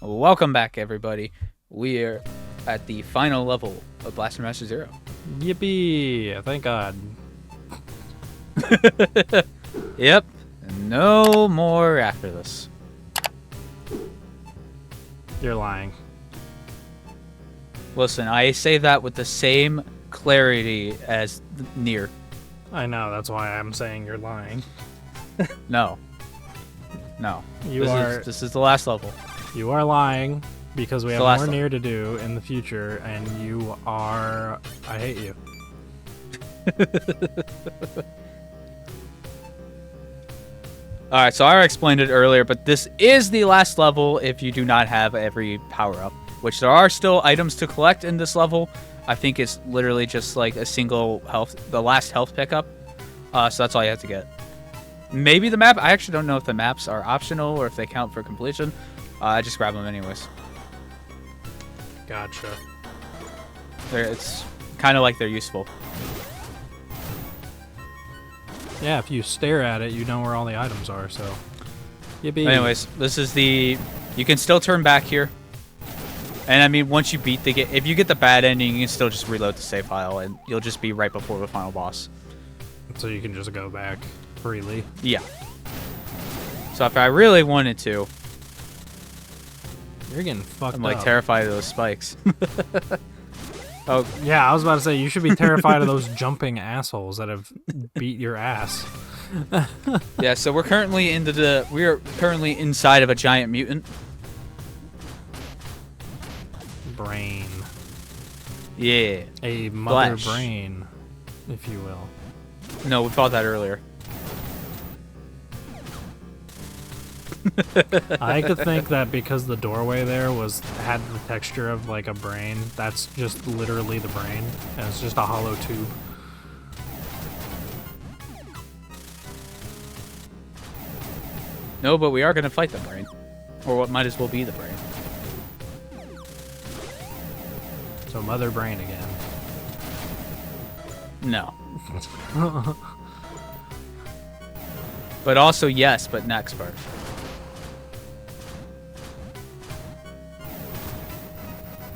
Welcome back, everybody. We're at the final level of Blaster Master Zero. Yippee! Thank God. Yep. No more after this. You're lying. Listen, I say that with the same clarity as Nier. I know, that's why I'm saying you're lying. No. No. You This is the last level. You are lying because we It's have the last more one. Nier to do in the future, and you are... I hate you. Alright, so I explained it earlier, but this is the last level if you do not have every power-up. Which there are still items to collect in this level. I think it's literally just like a single the last health pickup. So that's all you have to get. Maybe the map. I actually don't know if the maps are optional or if they count for completion. I just grab them anyways. Gotcha. It's kind of like they're useful. Yeah, if you stare at it, you know where all the items are, so... Yippee. Anyways, this is the... You can still turn back here. And I mean, once you beat the game... If you get the bad ending, you can still just reload the save file, and you'll just be right before the final boss. So you can just go back freely. Yeah. So if I really wanted to... You're getting fucked I'm like up. terrified of those spikes. Oh, Yeah, I was about to say, you should be terrified of those jumping assholes that have beat your ass. yeah. So we're currently we are currently inside of a giant mutant. Brain. Yeah. A mother Flesh. brain, if you will. No, we fought that earlier. I could think that because the doorway there had the texture of like a brain, that's just literally the brain, and it's just a hollow tube. No, but we are gonna fight the brain, or what might as well be the brain. So mother brain again. No. But also yes, but next part.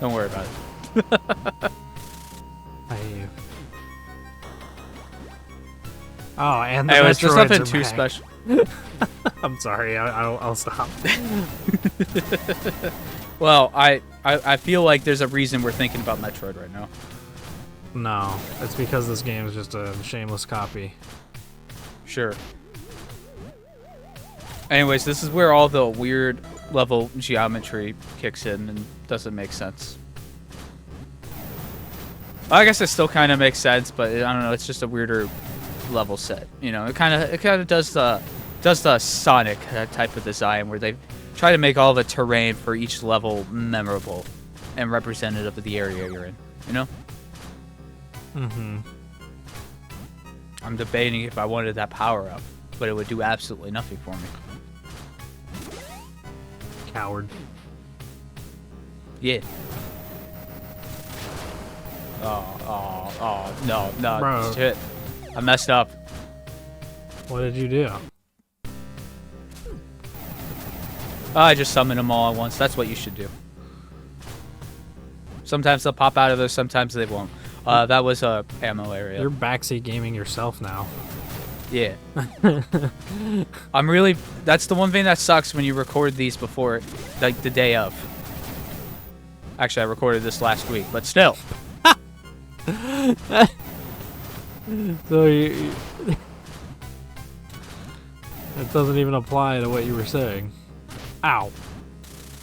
Don't worry about it. I hate you. Oh, and the Anyways, there's Metroids nothing are too back. special. I'm sorry, I'll stop. Well, I feel like there's a reason we're thinking about Metroid right now. No, it's because this game is just a shameless copy. Sure. Anyways, this is where all the weird level geometry kicks in and doesn't make sense. Well, I guess it still kind of makes sense, but I don't know. It's just a weirder level set. You know, it kind of does the Sonic type of design where they try to make all the terrain for each level memorable and representative of the area you're in. You know. Mm-hmm. I'm debating if I wanted that power up, but it would do absolutely nothing for me. Coward. Yeah. Oh, no, Bro. shit. I messed up. What did you do? I just summoned them all at once. That's what you should do. Sometimes they'll pop out of there, sometimes they won't. That was a ammo area. You're backseat gaming yourself now. Yeah. That's the one thing that sucks when you record these before, like, the day of. Actually, I recorded this last week, but still. So it doesn't even apply to what you were saying. Ow.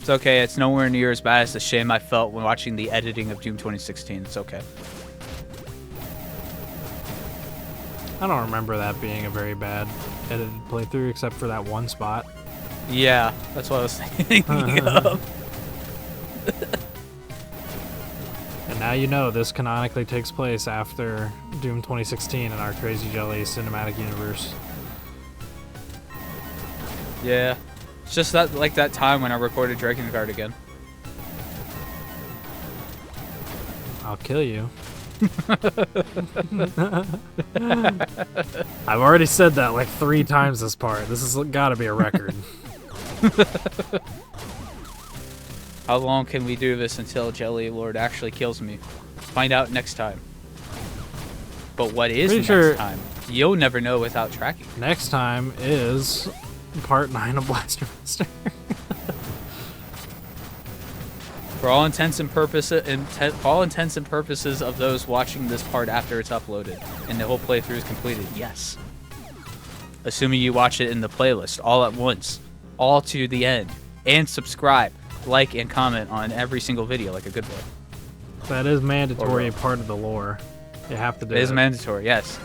It's okay. It's nowhere near as bad as the shame I felt when watching the editing of Doom 2016. It's okay. I don't remember that being a very bad edited playthrough, except for that one spot. Yeah, that's what I was thinking of. And now you know this canonically takes place after Doom 2016 in our Crazy Jelly cinematic universe. Yeah. It's just that time when I recorded Drakengard again. I'll kill you. I've already said that like 3 times this part. This has got to be a record. How long can we do this until Jelly Lord actually kills me? Find out next time. But what is next time? You'll never know without tracking. Next time is part 9 of Blaster Master. For all intents and purposes, of those watching this part after it's uploaded and the whole playthrough is completed, yes. Assuming you watch it in the playlist all at once, all to the end, and subscribe, like, and comment on every single video like a good boy. That is mandatory part of the lore. You have to do it. It is mandatory, yes.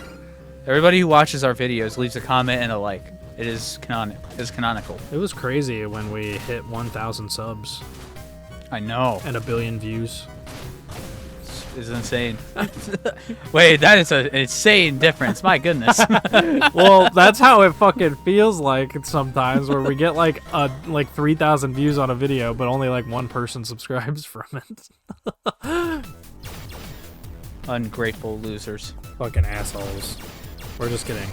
Everybody who watches our videos leaves a comment and a like. It is canonical. It was crazy when we hit 1,000 subs. I know. And 1 billion views. It's insane. Wait, that is an insane difference. My goodness. Well, that's how it fucking feels like sometimes, where we get like 3,000 views on a video, but only like one person subscribes from it. Ungrateful losers. Fucking assholes. We're just kidding.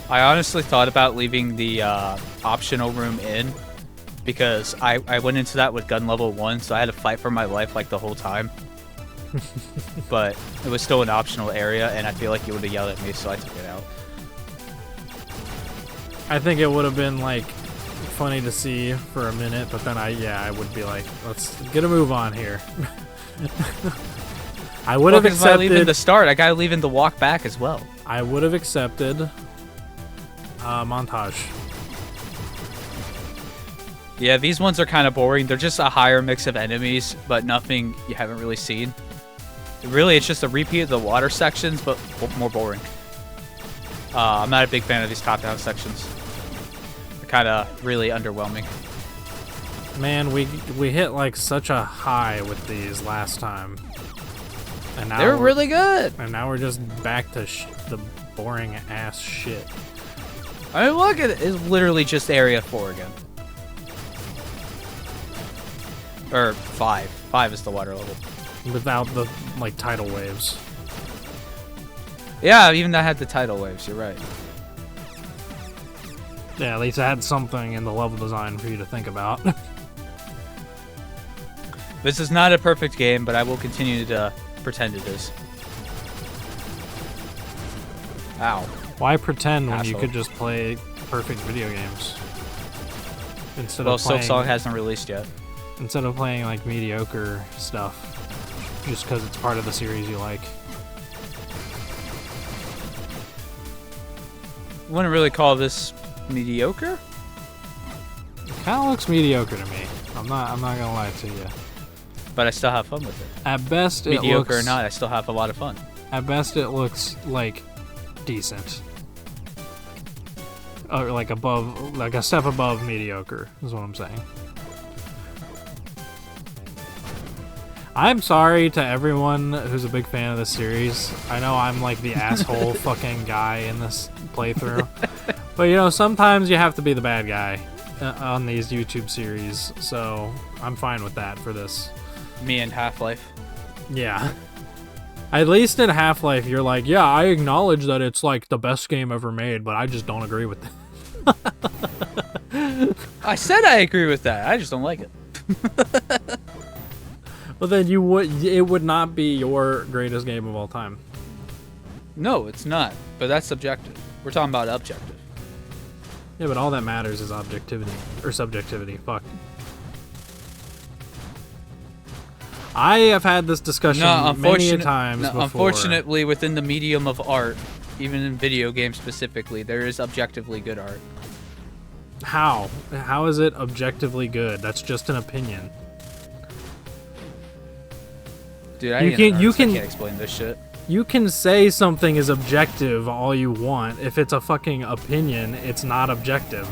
I honestly thought about leaving the optional room in, because I went into that with gun level 1, so I had to fight for my life like the whole time. But it was still an optional area, and I feel like you would have yelled at me, so I took it out. I think it would have been like funny to see for a minute, but then I would be like, let's get a move on here. I would have accepted. If I leave in the start, I gotta leave in the walk back as well. I would have accepted montage. Yeah, these ones are kind of boring. They're just a higher mix of enemies, but nothing you haven't really seen. Really, it's just a repeat of the water sections, but more boring. I'm not a big fan of these top-down sections. They're kind of really underwhelming. Man, we hit like such a high with these last time. And now they were really good. And now we're just back to the boring ass shit. I mean, look at it. It's literally just Area 4 again. Or 5. 5 is the water level. Without the, like, tidal waves. Yeah, even that had the tidal waves. You're right. Yeah, at least I had something in the level design for you to think about. This is not a perfect game, but I will continue to pretend it is. Ow. Why pretend when Asshole. you could just play perfect video games? Instead Well, of playing, Silksong hasn't released yet. Instead of playing, like, mediocre stuff. Just because it's part of the series you like. Wouldn't really call this mediocre? It kind of looks mediocre to me. I'm not gonna lie to you. But I still have fun with it. At best, Mediocre it looks, or not, I still have a lot of fun. At best, it looks like decent, or like above, like a step above mediocre. Is what I'm saying. I'm sorry to everyone who's a big fan of this series. I know I'm like the asshole fucking guy in this playthrough, but you know sometimes you have to be the bad guy on these YouTube series. So I'm fine with that for this. Me and Half-Life. Yeah. At least in Half-Life, you're like, yeah, I acknowledge that it's like the best game ever made, but I just don't agree with that. I said I agree with that. I just don't like it. Well, then it would not be your greatest game of all time. No, it's not. But that's subjective. We're talking about objective. Yeah, but all that matters is objectivity or subjectivity. Fuck. I have had this discussion many times before. Unfortunately, within the medium of art, even in video games specifically, there is objectively good art. How? How is it objectively good? That's just an opinion. Dude, I can't explain this shit. You can say something is objective all you want. If it's a fucking opinion, it's not objective.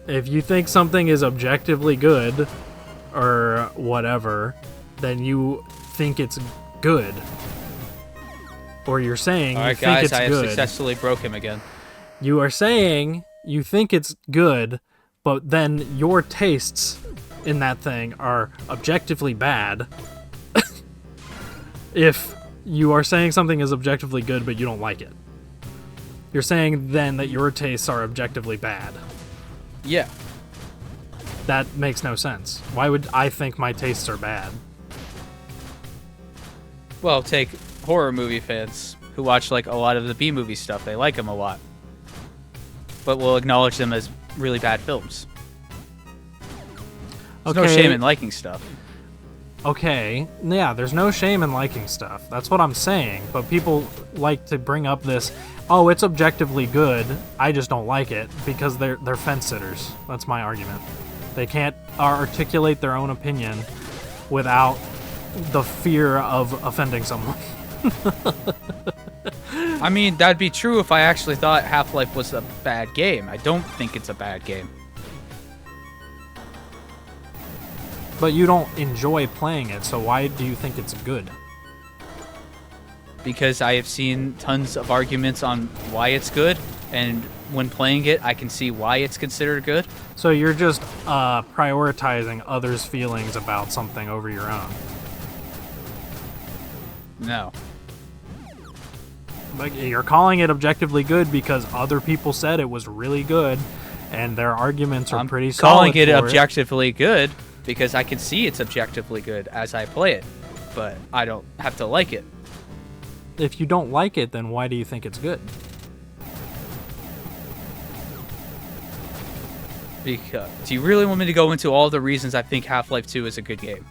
If you think something is objectively good, or whatever, then you think it's good. Or you're saying you think it's good. Alright guys, I have successfully broke him again. You are saying you think it's good, but then your tastes in that thing are objectively bad. If you are saying something is objectively good, but you don't like it. You're saying then that your tastes are objectively bad. Yeah. That makes no sense. Why would I think my tastes are bad? Well, take horror movie fans who watch like a lot of the B-movie stuff. They like them a lot, but will acknowledge them as really bad films. There's no shame in liking stuff. Okay, yeah, there's no shame in liking stuff. That's what I'm saying. But people like to bring up this, oh, it's objectively good, I just don't like it, because they're fence sitters. That's my argument. They can't articulate their own opinion without the fear of offending someone. I mean, that'd be true if I actually thought Half-Life was a bad game. I don't think it's a bad game. But you don't enjoy playing it, so why do you think it's good? Because I have seen tons of arguments on why it's good, and when playing it, I can see why it's considered good. So you're just prioritizing others' feelings about something over your own. No. Like, you're calling it objectively good because other people said it was really good, and their arguments are pretty solid. I'm calling it objectively good because I can see it's objectively good as I play it, but I don't have to like it. If you don't like it, then why do you think it's good? Because do you really want me to go into all the reasons I think Half-Life 2 is a good game?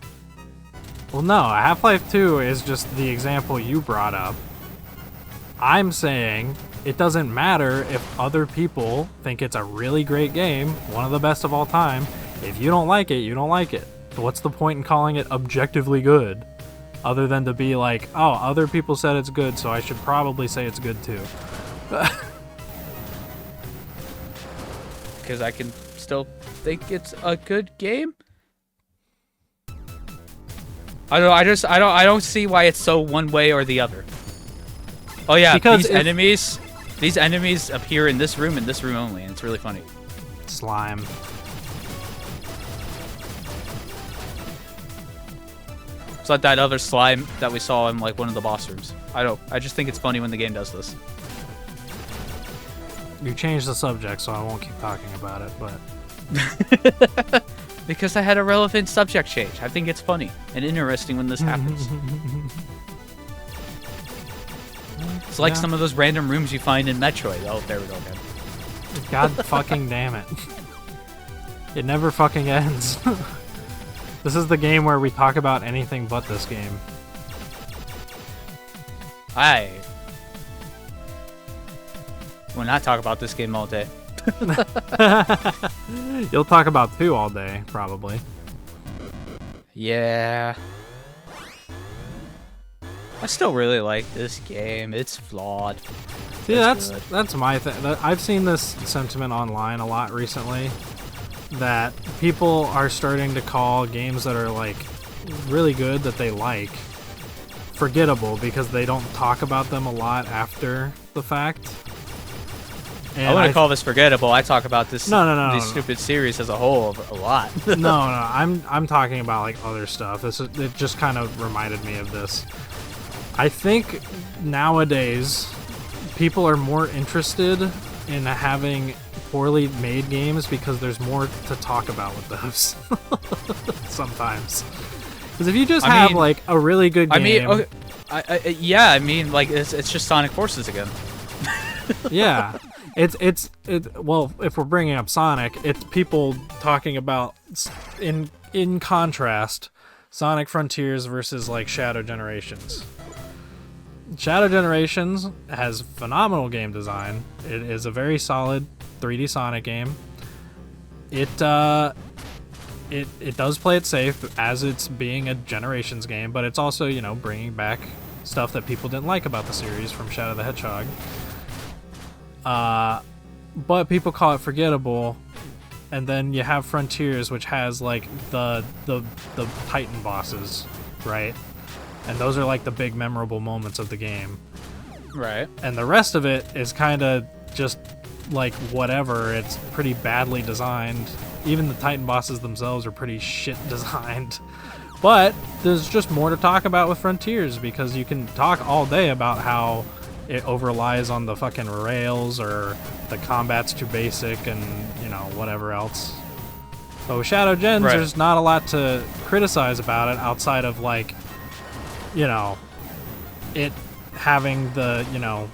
Well, no, Half-Life 2 is just the example you brought up. I'm saying it doesn't matter if other people think it's a really great game, one of the best of all time. If you don't like it, you don't like it. What's the point in calling it objectively good? Other than to be like, oh, other people said it's good, so I should probably say it's good too. Because I can still think it's a good game. I don't see why it's so one way or the other. Oh yeah, because these enemies appear in this room only, and it's really funny. Slime. It's like that other slime that we saw in like one of the boss rooms. I just think it's funny when the game does this. You changed the subject, so I won't keep talking about it, but... Because I had a relevant subject change. I think it's funny and interesting when this happens. It's like some of those random rooms you find in Metroid. Oh, there we go again. God fucking damn it. It never fucking ends. This is the game where we talk about anything but this game. I will not talk about this game all day. You'll talk about 2 all day, probably. Yeah. I still really like this game. It's flawed. See, that's my thing. I've seen this sentiment online a lot recently, that people are starting to call games that are like really good that they like forgettable because they don't talk about them a lot after the fact. And I wouldn't call this forgettable. I talk about this No, stupid series as a whole a lot. no, I'm talking about like other stuff. It just kind of reminded me of this. I think nowadays people are more interested in having poorly made games because there's more to talk about with those. Sometimes. Because if you just have like a really good game... I mean, like it's just Sonic Forces again. Yeah. Well, if we're bringing up Sonic, it's people talking about, in contrast, Sonic Frontiers versus like Shadow Generations. Shadow Generations has phenomenal game design. It is a very solid 3D Sonic game. It does play it safe as it's being a Generations game, but it's also, bringing back stuff that people didn't like about the series from Shadow the Hedgehog. But people call it forgettable, and then you have Frontiers, which has like the Titan bosses, right? And those are like the big memorable moments of the game. Right. And the rest of it is kind of just like whatever. It's pretty badly designed. Even the Titan bosses themselves are pretty shit designed. But there's just more to talk about with Frontiers because you can talk all day about how it overlies on the fucking rails or the combat's too basic and, whatever else. So with Shadow Gens, Right. there's not a lot to criticize about it outside of like, you know, it having the, you know,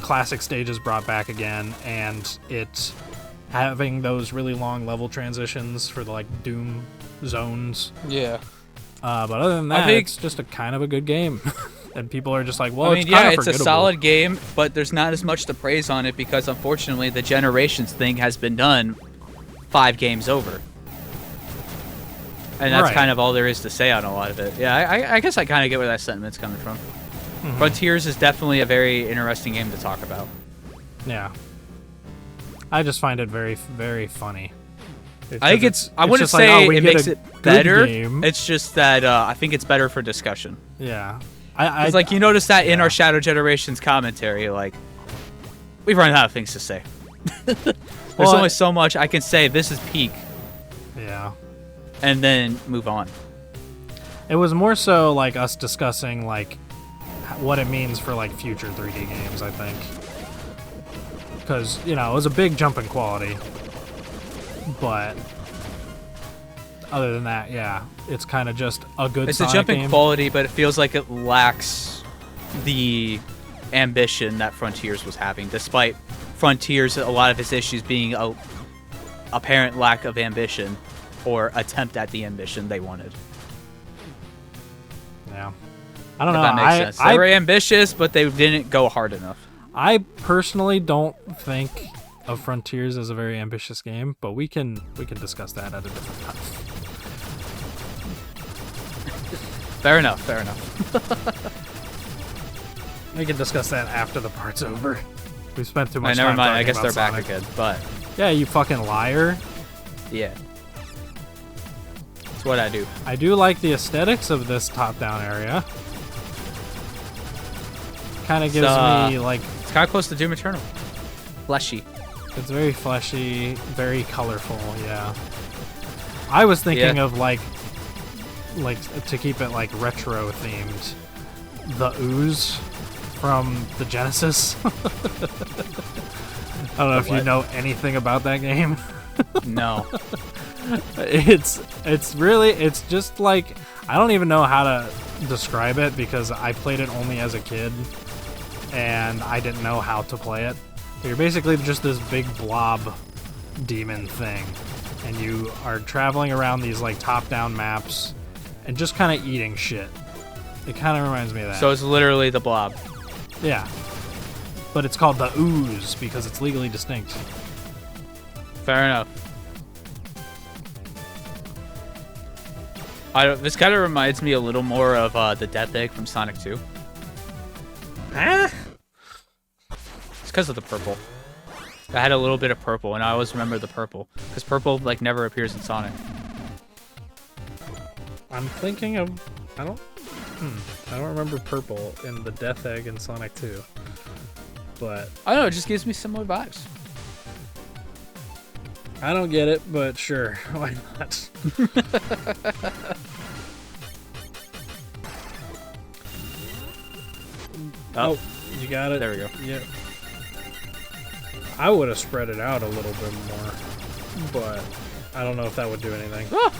classic stages brought back again, and it having those really long level transitions for the like Doom zones. Yeah. But other than that, think- it's just a kind of a good game. And people are just like, well, I mean, it's kind yeah, of it's a forgettable. solid game, but there's not as much to praise on it because unfortunately the Generations thing has been done 5 games over. And that's Right. kind of all there is to say on a lot of it. Yeah, I guess I kind of get where that sentiment's coming from. Mm-hmm. Frontiers is definitely a very interesting game to talk about. Yeah. I just find it very, very funny. I think I wouldn't just like, say oh, we it get makes a it good better. game. It's just that I think it's better for discussion. Yeah. It's like you notice that in yeah. our Shadow Generations commentary, like we've run out of things to say. There's Well, only so much I can say. This is peak, Yeah. and then move on. It was more so like us discussing like what it means for like future 3D games, I think. Because, you know, it was a big jump in quality. But other than that, yeah, it's kind of just a good It's a Sonic jump in game. quality, but it feels like it lacks the ambition that Frontiers was having, despite Frontiers, a lot of its issues being a apparent lack of ambition or attempt at the ambition they wanted. Yeah. I don't If know. that makes sense. They were ambitious, but they didn't go hard enough. I personally don't think of Frontiers as a very ambitious game, but we can discuss that at a different time. Fair enough, fair enough. We can discuss that after the part's over. We spent too much never time mind, I talking guess about they're back Sonic. again, but Yeah, you fucking liar. yeah. That's what I do. I do like the aesthetics of this top-down area. Kind of gives me like It's kind of close to Doom Eternal. Fleshy. it's very fleshy, very colorful. Yeah. I was thinking Yeah. of like to keep it like retro themed, the ooze from the Genesis. I don't know if you what? know anything about that game. No. It's just like, I don't even know how to describe it because I played it only as a kid and I didn't know how to play it. So you're basically just this big blob demon thing, and you are traveling around these like top-down maps and just kind of eating shit. It kind of reminds me of that. So it's literally the Blob. Yeah. But it's called the ooze because it's legally distinct. Fair enough. This kind of reminds me a little more of the Death Egg from Sonic 2. Huh? It's because of the purple. I had a little bit of purple, and I always remember the purple because purple like never appears in Sonic. I'm thinking of I don't remember purple in the Death Egg in Sonic 2. But I don't know. It just gives me similar vibes. I don't get it, but sure, why not? Oh, you got it. There we go. Yeah. I would have spread it out a little bit more, but I don't know if that would do anything. Ah!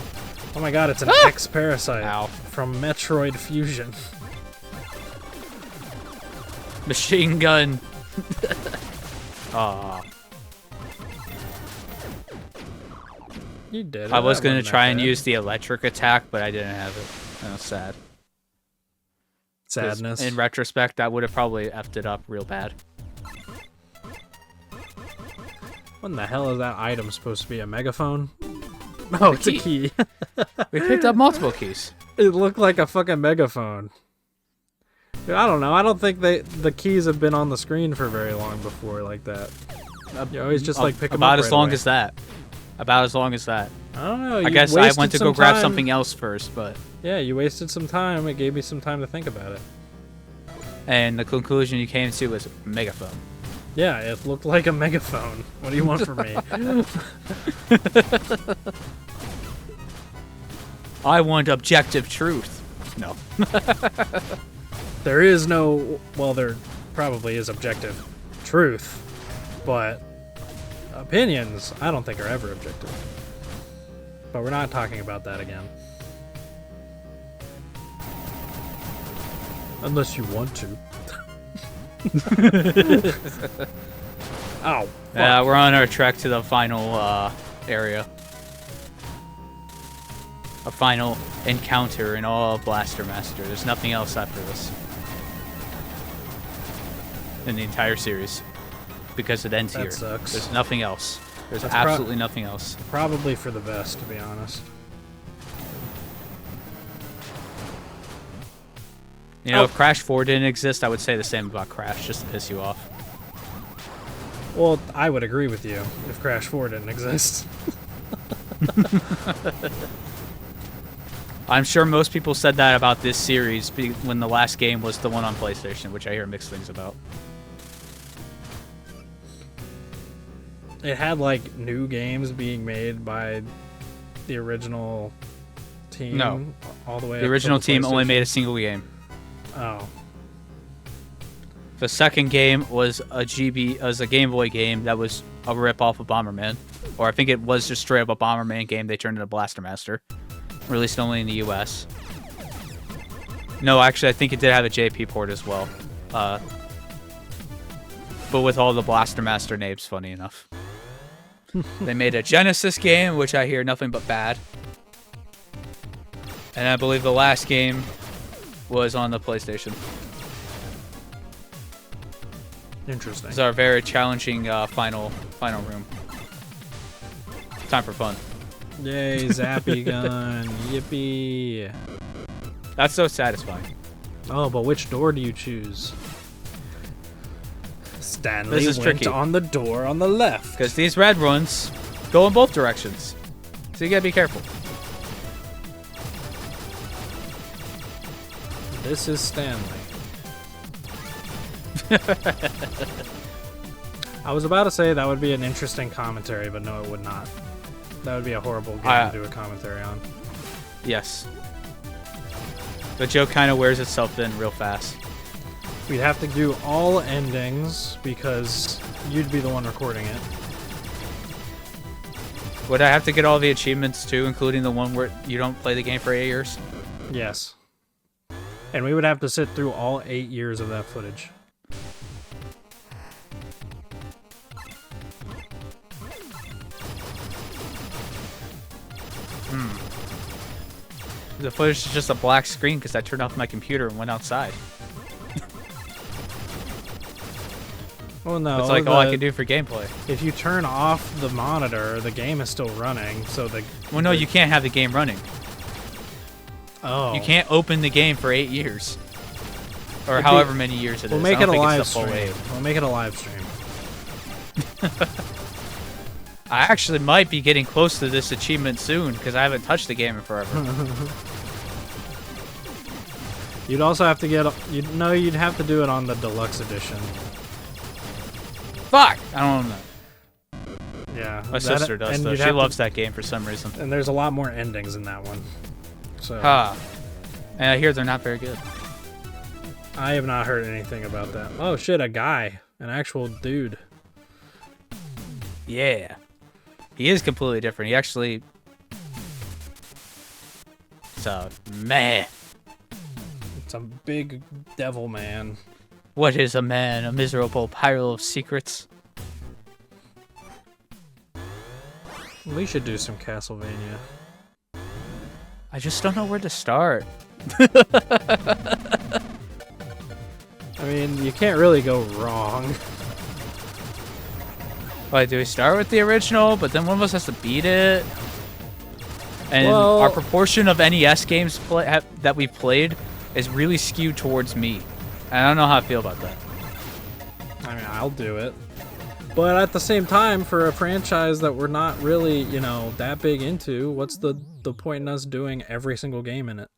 Oh my god, it's an X-Parasite Ow. from Metroid Fusion. Machine gun. Aw. You did it. I was That gonna wasn't try that and bad. use the electric attack, but I didn't have it. That was sad. 'Cause Sadness. In retrospect, that would have probably effed it up real bad. What in the hell is that item supposed to be? A megaphone? No, it's a key. We picked up multiple keys. It looked like a fucking megaphone. Dude, I don't know. I don't think the keys have been on the screen for very long before like that. You always just like pick them up About as right long away. as that. About as long as that. I don't know. I you guess I wasted went to some go grab time. something else first, but Yeah, you wasted some time. It gave me some time to think about it. and the conclusion you came to was megaphone. Yeah, it looked like a megaphone. What do you want from me? I want objective truth. No. There is no. Well, there probably is objective truth, but opinions I don't think are ever objective. But we're not talking about that again. Unless you want to. Oh. Yeah, we're on our trek to the final area. A final encounter in all of Blaster Master. There's nothing else after this. In the entire series. Because it ends That here. sucks. There's nothing else. There's That's absolutely nothing else. Probably for the best, to be honest. You know, Oh. if Crash 4 didn't exist, I would say the same about Crash, just to piss you off. Well, I would agree with you if Crash 4 didn't exist. I'm sure most people said that about this series when the last game was the one on PlayStation, which I hear mixed things about. It had, like, new games being made by the original team. No. All the way The up original to team only PlayStation. made a single game. Oh. The second game was a Game Boy game that was a rip-off of Bomberman. Or I think it was just straight up a Bomberman game they turned into Blaster Master. Released only in the US. No, actually, I think it did have a JP port as well. But with all the Blaster Master names, funny enough. They made a Genesis game, which I hear nothing but bad. And I believe the last game was on the PlayStation. Interesting. This is our very challenging final room. Time for fun. Yay, Zappy gun. Yippee. That's so satisfying. Oh, but which door do you choose? Stanley This is went tricky. on the door on the left. Because these red ones go in both directions. So you gotta be careful. This is Stanley. I was about to say that would be an interesting commentary, but no, it would not. That would be a horrible game to do a commentary on. Yes. The joke kind of wears itself in real fast. We'd have to do all endings because you'd be the one recording it. Would I have to get all the achievements too, including the one where you don't play the game for 8 years? Yes. And we would have to sit through all 8 years of that footage. The footage is just a black screen because I turned off my computer and went outside. Well, no. That's like all I can do for gameplay. If you turn off the monitor, the game is still running, so the... Well, no, you can't have the game running. Oh. You can't open the game for 8 years. Or It'd however be- many years it We'll is. make I it don't a think live it's the full stream. 8. We'll make it a live stream. I actually might be getting close to this achievement soon because I haven't touched the game in forever. You'd also have to get... you'd have to do it on the deluxe edition. Fuck! I don't know. Yeah. My sister does, and though. you'd She have to- loves that game for some reason. And there's a lot more endings in that one. So And I hear they're not very good. I have not heard anything about that. Oh shit, a guy. An actual dude. Yeah. He is completely different. He actually... It's a man. It's a big devil man. What is a man? A miserable pile of secrets? We should do some Castlevania. I just don't know where to start. I mean, you can't really go wrong. Like, do we start with the original, but then one of us has to beat it? And Well- our proportion of NES games that we've played is really skewed towards me. And I don't know how I feel about that. I mean, I'll do it. But at the same time, for a franchise that we're not really, you know, that big into, what's the point in us doing every single game in it?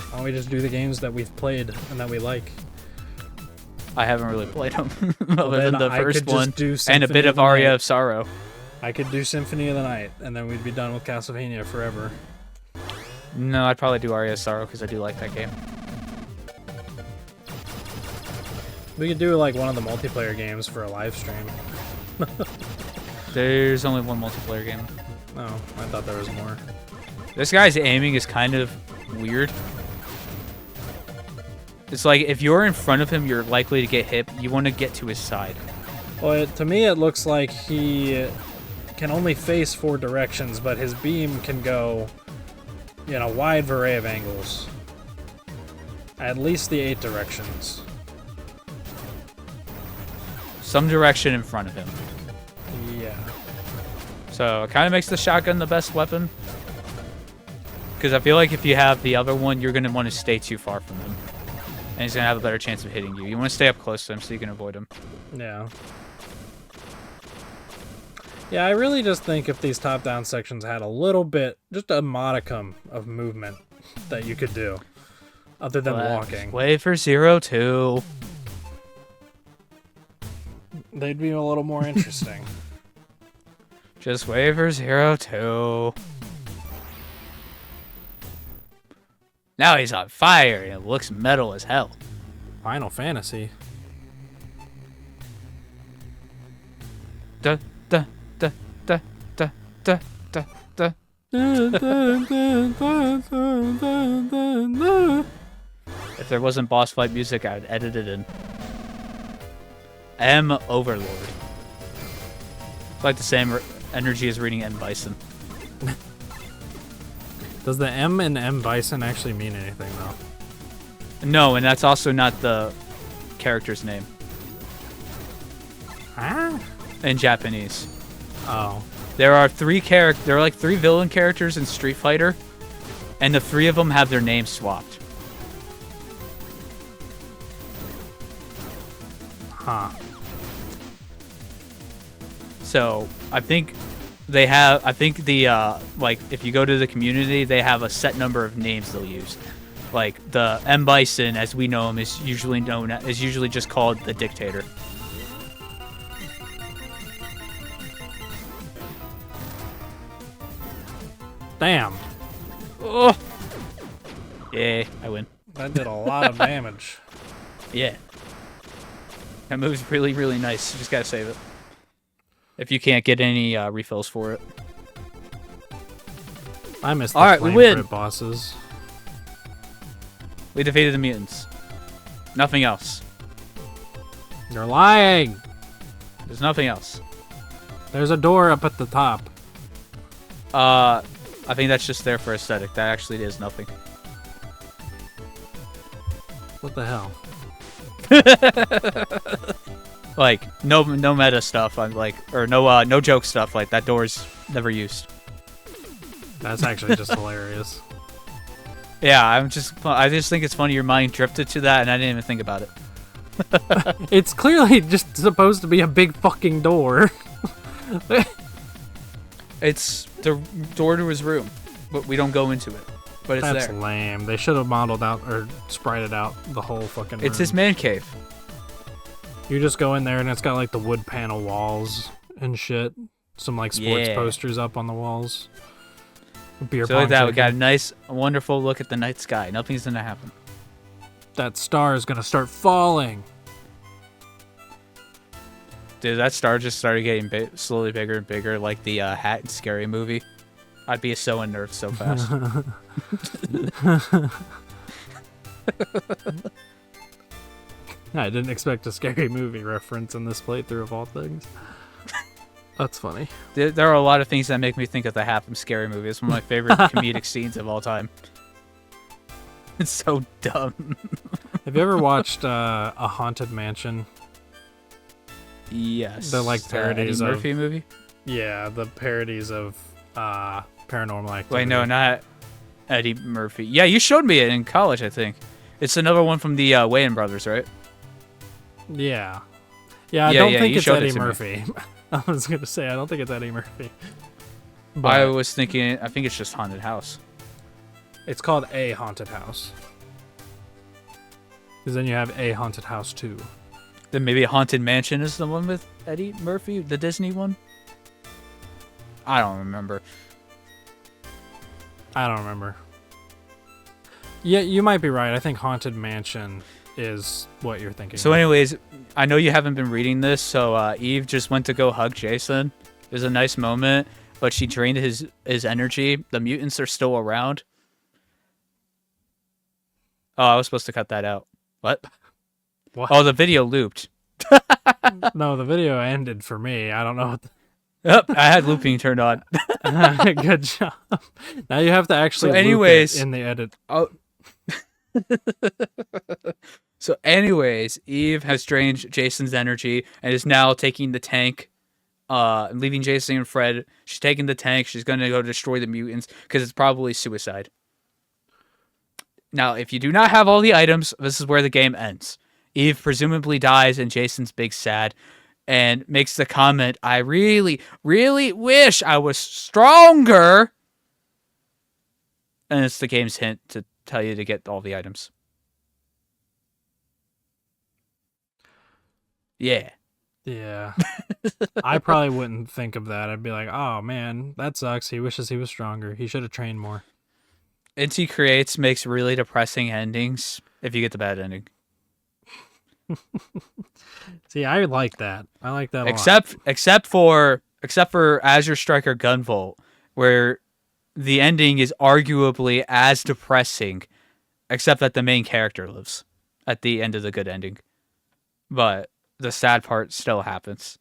Why don't we just do the games that we've played and that we like? I haven't really played them other then than the I could first just one do and a bit Symphony of of the Aria Night. of Sorrow. I could do Symphony of the Night, and then we'd be done with Castlevania forever. No, I'd probably do Aria of Sorrow because I do like that game. We could do like one of the multiplayer games for a live stream. There's only one multiplayer game. No, I thought there was more. This guy's aiming is kind of weird. It's like if you're in front of him, you're likely to get hit. You want to get to his side. Well, to me, it looks like he can only face 4 directions, but his beam can go in a wide array of angles. At least the 8 directions. Some direction in front of him. Yeah. So it kind of makes the shotgun the best weapon. Because I feel like if you have the other one, you're going to want to stay too far from him. And he's going to have a better chance of hitting you. You want to stay up close to him so you can avoid him. Yeah. Yeah, I really just think if these top-down sections had a little bit, just a modicum of movement that you could do, other than walking, wait for 02. they'd be a little more interesting. Just wait for 02. Now he's on fire and it looks metal as hell. Final Fantasy. Da da da da da da da da. If there wasn't boss fight music, I would edit it in. M Overlord. It's like the same energy as reading M Bison. Does the M in M Bison actually mean anything, though? No, and that's also not the character's name Huh? in Japanese. Oh. There are 3 there are like 3 villain characters in Street Fighter, and the 3 of them have their names swapped. Huh. So I think they have. I think the like if you go to the community, they have a set number of names they'll use. Like the M Bison, as we know him, is usually just called the Dictator. Damn. Oh. Yeah, I win. That did a lot of damage. Yeah. That move's really, really nice. You just gotta save it. If you can't get any refills for it. I missed the Alright, we flame win. crit bosses. We defeated the mutants. Nothing else. You're lying! There's nothing else. There's a door up at the top. I think that's just there for aesthetic. That actually is nothing. What the hell? Like no meta stuff. I'm like, or no joke stuff. Like that door's never used. That's actually just hilarious. Yeah, I just think it's funny your mind drifted to that, and I didn't even think about it. It's clearly just supposed to be a big fucking door. It's the door to his room, but we don't go into it. But it's That's there. lame. They should have modeled out or sprited out the whole fucking room. It's his man cave. You just go in there and it's got like the wood panel walls and shit. Some like sports Yeah. posters up on the walls. Beer So pong like that, we table. got a nice, wonderful look at the night sky. Nothing's gonna happen. That star is gonna start falling. Dude, that star just started getting slowly bigger and bigger, like the Hat and Scary movie. I'd be so unnerved so fast. I didn't expect a scary movie reference in this playthrough of all things. That's funny. There are a lot of things that make me think of the Hat from Scary movie. It's one of my favorite comedic scenes of all time. It's so dumb. Have you ever watched A Haunted Mansion? Yes. They're like parodies Eddie of- Murphy movie? Yeah, the parodies of Paranormal Activity. Wait, no, not Eddie Murphy. Yeah, you showed me it in college, I think. It's another one from the Wayans brothers, right? Yeah. Yeah, I Yeah, don't yeah, think you it's showed it Eddie to me. Murphy. I was going to say, I don't think it's Eddie Murphy. I But was thinking, I think it's just Haunted House. it's called A Haunted House. Because then you have A Haunted House 2. Then maybe Haunted Mansion is the one with Eddie Murphy, the Disney one? I don't remember. I don't remember. Yeah, you might be right. I think Haunted Mansion is what you're thinking. So of. anyways, I know you haven't been reading this, so Eve just went to go hug Jason. It was a nice moment. but she drained his energy. The mutants are still around. Oh, I was supposed to cut that out. What? What? Oh, the video looped. No, the video ended for me. I don't know what Yep, I had looping turned on. Good job. Now you have to actually loop anyways- it in the edit. Oh. So anyways, Eve has drained Jason's energy and is now taking the tank, leaving Jason and Fred. She's taking the tank. She's going to go destroy the mutants because it's probably suicide. Now, if you do not have all the items, this is where the game ends. Eve presumably dies and Jason's big sad and makes the comment, I really, really wish I was stronger. And it's the game's hint to tell you to get all the items. Yeah. Yeah. I probably wouldn't think of that. I'd be like, oh man, that sucks. He wishes he was stronger. He should have trained more. Inti Creates makes really depressing endings if you get the bad ending. See, I like that. I like that a lot. Except for Azure Striker Gunvolt, where the ending is arguably as depressing, except that the main character lives at the end of the good ending. But the sad part still happens.